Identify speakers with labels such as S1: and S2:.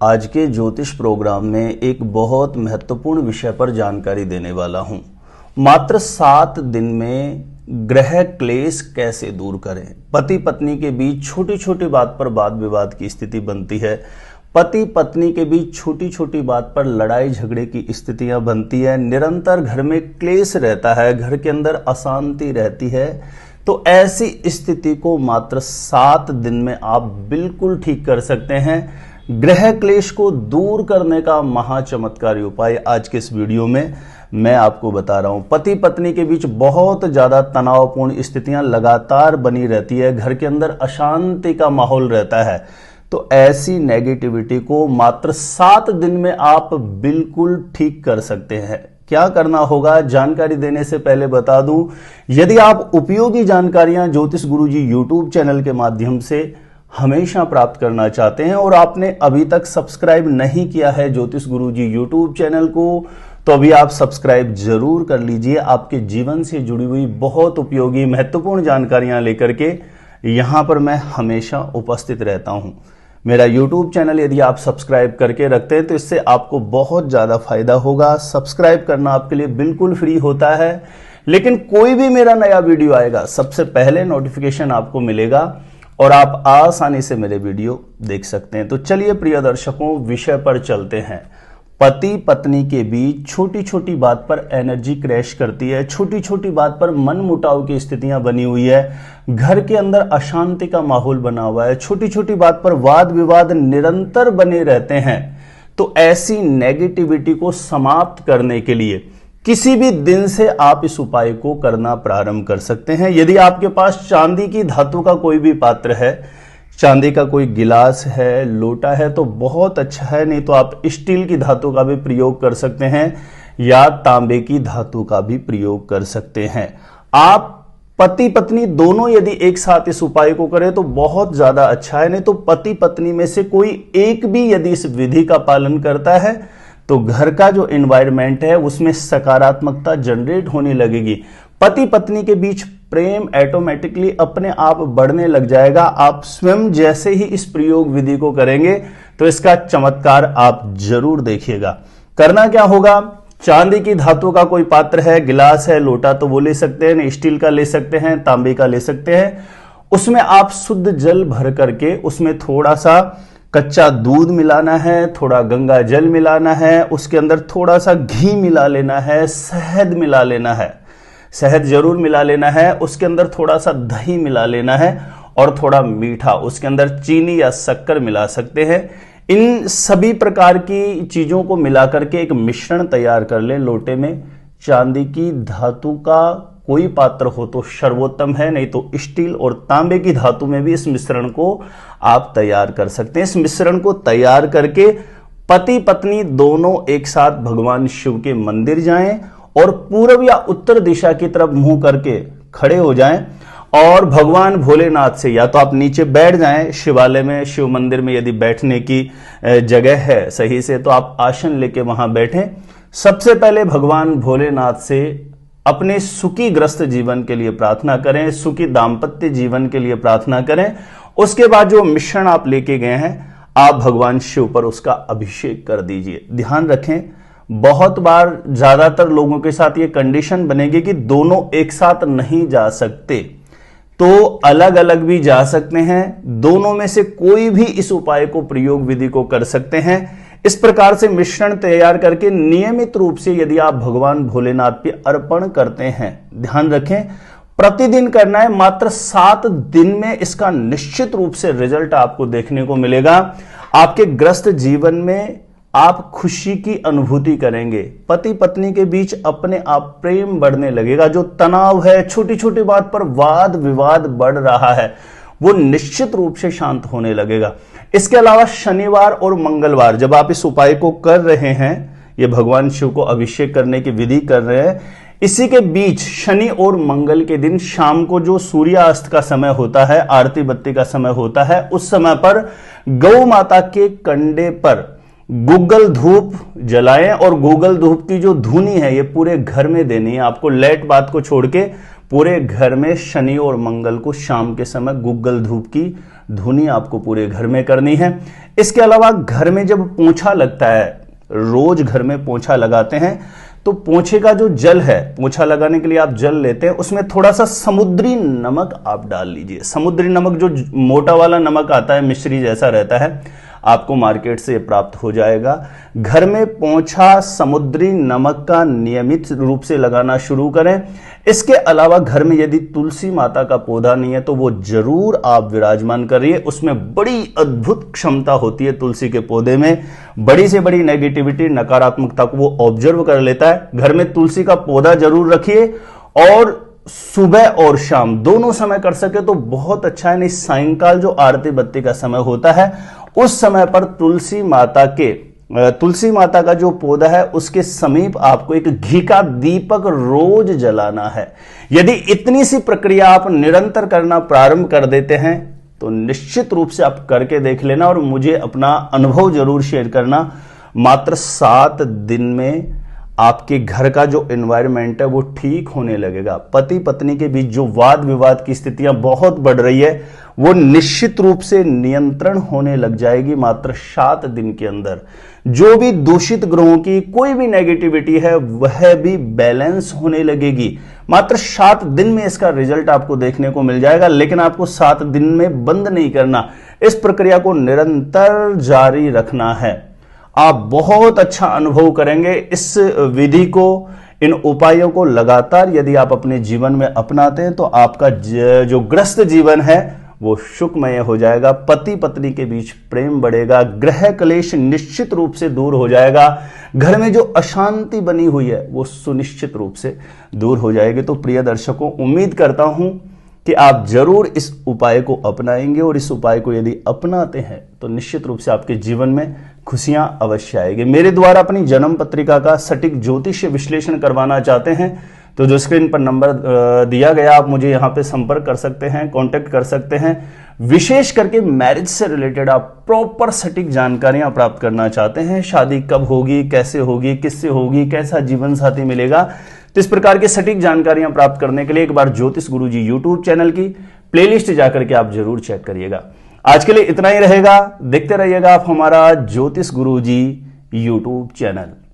S1: आज के ज्योतिष प्रोग्राम में एक बहुत महत्वपूर्ण विषय पर जानकारी देने वाला हूं। मात्र 7 दिन में ग्रह क्लेश कैसे दूर करें। पति पत्नी के बीच छोटी छोटी बात पर वाद विवाद की स्थिति बनती है। पति पत्नी के बीच छोटी छोटी बात पर लड़ाई झगड़े की स्थितियां बनती है। निरंतर घर में क्लेश रहता है, घर के अंदर अशांति रहती है। तो ऐसी स्थिति को मात्र 7 दिन में आप बिल्कुल ठीक कर सकते हैं। ग्रह क्लेश को दूर करने का महाचमत्कारी उपाय आज के इस वीडियो में मैं आपको बता रहा हूं। पति पत्नी के बीच बहुत ज्यादा तनावपूर्ण स्थितियां लगातार बनी रहती है, घर के अंदर अशांति का माहौल रहता है। तो ऐसी नेगेटिविटी को मात्र 7 दिन में आप बिल्कुल ठीक कर सकते हैं। क्या करना होगा, जानकारी देने से पहले बता दूं, यदि आप उपयोगी जानकारियां ज्योतिष गुरुजी यूट्यूब चैनल के माध्यम से हमेशा प्राप्त करना चाहते हैं और आपने अभी तक सब्सक्राइब नहीं किया है ज्योतिष गुरुजी यूट्यूब चैनल को, तो अभी आप सब्सक्राइब जरूर कर लीजिए। आपके जीवन से जुड़ी हुई बहुत उपयोगी महत्वपूर्ण जानकारियां लेकर के यहां पर मैं हमेशा उपस्थित रहता हूं। मेरा यूट्यूब चैनल यदि आप सब्सक्राइब करके रखते हैं तो इससे आपको बहुत ज्यादा फायदा होगा। सब्सक्राइब करना आपके लिए बिल्कुल फ्री होता है, लेकिन कोई भी मेरा नया वीडियो आएगा सबसे पहले नोटिफिकेशन आपको मिलेगा और आप आसानी से मेरे वीडियो देख सकते हैं। तो चलिए प्रिय दर्शकों, विषय पर चलते हैं। पति पत्नी के बीच छोटी छोटी बात पर एनर्जी क्रैश करती है, छोटी छोटी बात पर मन मुटाव की स्थितियां बनी हुई है, घर के अंदर अशांति का माहौल बना हुआ है, छोटी छोटी बात पर वाद विवाद निरंतर बने रहते हैं। तो ऐसी नेगेटिविटी को समाप्त करने के लिए किसी भी दिन से आप इस उपाय को करना प्रारंभ कर सकते हैं। यदि आपके पास चांदी की धातु का कोई भी पात्र है, चांदी का कोई गिलास है, लोटा है, तो बहुत अच्छा है। नहीं तो आप स्टील की धातु का भी प्रयोग कर सकते हैं या तांबे की धातु का भी प्रयोग कर सकते हैं। आप पति पत्नी दोनों यदि एक साथ इस उपाय को करें तो बहुत ज्यादा अच्छा है। नहीं तो पति पत्नी में से कोई एक भी यदि इस विधि का पालन करता है तो घर का जो एनवायरनमेंट है उसमें सकारात्मकता जनरेट होने लगेगी। पति पत्नी के बीच प्रेम ऑटोमेटिकली अपने आप बढ़ने लग जाएगा। आप स्वयं जैसे ही इस प्रयोग विधि को करेंगे तो इसका चमत्कार आप जरूर देखिएगा। करना क्या होगा, चांदी की धातु का कोई पात्र है, गिलास है, लोटा तो वो ले सकते हैं, स्टील का ले सकते हैं, तांबे का ले सकते हैं। उसमें आप शुद्ध जल भर करके उसमें थोड़ा सा कच्चा दूध मिलाना है, थोड़ा गंगा जल मिलाना है, उसके अंदर थोड़ा सा घी मिला लेना है, शहद मिला लेना है, शहद जरूर मिला लेना है, उसके अंदर थोड़ा सा दही मिला लेना है और थोड़ा मीठा, उसके अंदर चीनी या शक्कर मिला सकते हैं। इन सभी प्रकार की चीजों को मिलाकर के एक मिश्रण तैयार कर ले लोटे में। चांदी की धातु का कोई पात्र हो तो सर्वोत्तम है, नहीं तो स्टील और तांबे की धातु में भी इस मिश्रण को आप तैयार कर सकते हैं। इस मिश्रण को तैयार करके पति पत्नी दोनों एक साथ भगवान शिव के मंदिर जाएं और पूर्व या उत्तर दिशा की तरफ मुंह करके खड़े हो जाएं और भगवान भोलेनाथ से या तो आप नीचे बैठ जाएं, शिवालय में शिव मंदिर में यदि बैठने की जगह है सही से तो आप आसन लेके वहां बैठें। सबसे पहले भगवान भोलेनाथ से अपने सुखी ग्रस्त जीवन के लिए प्रार्थना करें, सुखी दाम्पत्य जीवन के लिए प्रार्थना करें। उसके बाद जो मिश्रण आप लेके गए हैं आप भगवान शिव पर उसका अभिषेक कर दीजिए। ध्यान रखें, बहुत बार ज्यादातर लोगों के साथ ये कंडीशन बनेगी कि दोनों एक साथ नहीं जा सकते, तो अलग अलग भी जा सकते हैं। दोनों में से कोई भी इस उपाय को प्रयोग विधि को कर सकते हैं। इस प्रकार से मिश्रण तैयार करके नियमित रूप से यदि आप भगवान भोलेनाथ पे अर्पण करते हैं, ध्यान रखें प्रतिदिन करना है। मात्र 7 दिन में इसका निश्चित रूप से रिजल्ट आपको देखने को मिलेगा। आपके ग्रस्त जीवन में आप खुशी की अनुभूति करेंगे, पति पत्नी के बीच अपने आप प्रेम बढ़ने लगेगा। जो तनाव है, छोटी छोटी बात पर वाद विवाद बढ़ रहा है, वो निश्चित रूप से शांत होने लगेगा। इसके अलावा शनिवार और मंगलवार जब आप इस उपाय को कर रहे हैं, ये भगवान शिव को अभिषेक करने की विधि कर रहे हैं, इसी के बीच शनि और मंगल के दिन शाम को जो सूर्यास्त का समय होता है, आरती बत्ती का समय होता है, उस समय पर गौ माता के कंडे पर गूगल धूप जलाएं और गूगल धूप की जो धुनी है ये पूरे घर में देनी है आपको। लेट बात को छोड़ के पूरे घर में शनि और मंगल को शाम के समय गूगल धूप की धुनी आपको पूरे घर में करनी है। इसके अलावा घर में जब पोंछा लगता है, रोज घर में पोंछा लगाते हैं, तो पोंछे का जो जल है, पोंछा लगाने के लिए आप जल लेते हैं, उसमें थोड़ा सा समुद्री नमक आप डाल लीजिए। समुद्री नमक जो मोटा वाला नमक आता है, मिश्री जैसा रहता है, आपको मार्केट से प्राप्त हो जाएगा। घर में पोंछा समुद्री नमक का नियमित रूप से लगाना शुरू करें। इसके अलावा घर में यदि तुलसी माता का पौधा नहीं है तो वो जरूर आप विराजमान करिए। उसमें बड़ी अद्भुत क्षमता होती है तुलसी के पौधे में, बड़ी से बड़ी नेगेटिविटी, नकारात्मकता को वो ऑब्जर्व कर लेता है। घर में तुलसी का पौधा जरूर रखिए और सुबह और शाम दोनों समय कर सके तो बहुत अच्छा है। नहीं, सायंकाल जो आरती बत्ती का समय होता है उस समय पर तुलसी माता का जो पौधा है उसके समीप आपको एक घी का दीपक रोज जलाना है। यदि इतनी सी प्रक्रिया आप निरंतर करना प्रारंभ कर देते हैं तो निश्चित रूप से आप करके देख लेना और मुझे अपना अनुभव जरूर शेयर करना। मात्र 7 दिन में आपके घर का जो एनवायरनमेंट है वो ठीक होने लगेगा। पति पत्नी के बीच जो वाद विवाद की स्थितियां बहुत बढ़ रही है वो निश्चित रूप से नियंत्रण होने लग जाएगी मात्र 7 दिन के अंदर। जो भी दूषित ग्रहों की कोई भी नेगेटिविटी है वह भी बैलेंस होने लगेगी। मात्र 7 दिन में इसका रिजल्ट आपको देखने को मिल जाएगा, लेकिन आपको 7 दिन में बंद नहीं करना, इस प्रक्रिया को निरंतर जारी रखना है। आप बहुत अच्छा अनुभव करेंगे। इस विधि को, इन उपायों को लगातार यदि आप अपने जीवन में अपनाते हैं तो आपका जो ग्रस्त जीवन है वो सुखमय हो जाएगा। पति पत्नी के बीच प्रेम बढ़ेगा, ग्रह क्लेश निश्चित रूप से दूर हो जाएगा, घर में जो अशांति बनी हुई है वो सुनिश्चित रूप से दूर हो जाएगी। तो प्रिय दर्शकों, उम्मीद करता हूं कि आप जरूर इस उपाय को अपनाएंगे और इस उपाय को यदि अपनाते हैं तो निश्चित रूप से आपके जीवन में खुशियां अवश्य आएगी। मेरे द्वारा अपनी जन्म पत्रिका का सटीक ज्योतिष विश्लेषण करवाना चाहते हैं तो जो स्क्रीन पर नंबर दिया गया, आप मुझे यहां पे संपर्क कर सकते हैं, कांटेक्ट कर सकते हैं। विशेष करके मैरिज से रिलेटेड आप प्रॉपर सटीक जानकारियां प्राप्त करना चाहते हैं, शादी कब होगी, कैसे होगी, किससे होगी, कैसा जीवन साथी मिलेगा, तो इस प्रकार की सटीक जानकारियां प्राप्त करने के लिए एक बार ज्योतिष गुरुजी यूट्यूब चैनल की प्लेलिस्ट जाकर के आप जरूर चेक करिएगा। आज के लिए इतना ही रहेगा। देखते रहिएगा आप हमारा ज्योतिष गुरुजी यूट्यूब चैनल।